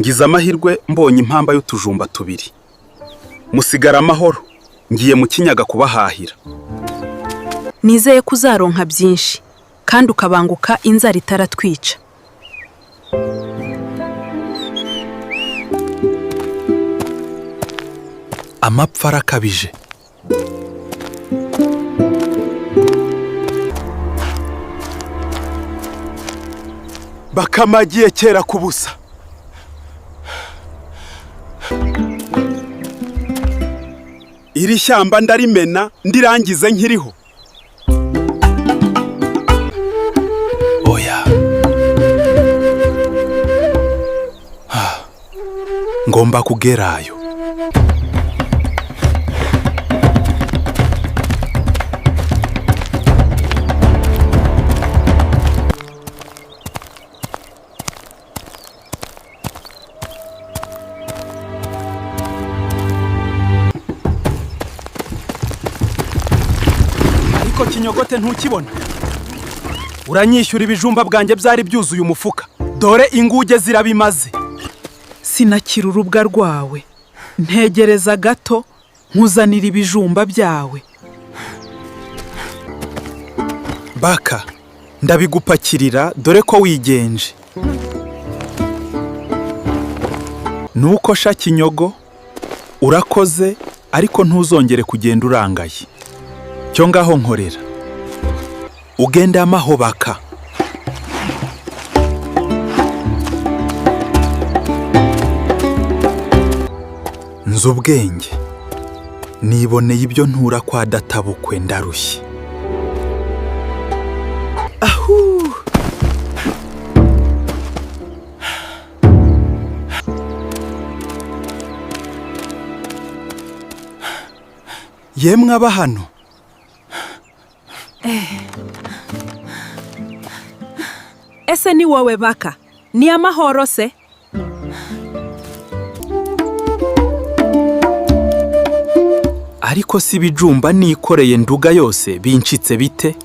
ngize amahirwe mbonye impamba y'utujumba tubiri. Musigara amahoro, ngiye mu Kinyaga kubahahira. Nizeye kuzaronka byinshi kandi ukabanguka inzara itaratwica. Amapfa arakabije. Bakamagiye kera kubusa. Iri shyamba ndarimena ndirangize nkiriho. Oya. Ngomba kugerayo. Ariko Kinyogote ntukibona. Uranyishyura ibijumba bwanjye byari byuzuye umufuka. Dore inguge zirabimaze. Sinakira urubwa rwawe. Ntegereza gato nkuzanira ibijumba byawe. Baka, ndabigupakirira dore ko wigenje. Nuko sha Kinyogo, urakoze ariko ntuzongere kugenda urangaye. Cyo ngaho nkorera. Ugende amaho Baka. Nzi ubwenge. Niboneye ibyo ntura kwa databukwe ndarushye. Ahu! Yemwe aba hano. Ese ni wowe Baka? Ni amahoro se? Ariko si ibijumba nikoreye Nduga yose bincitse bite?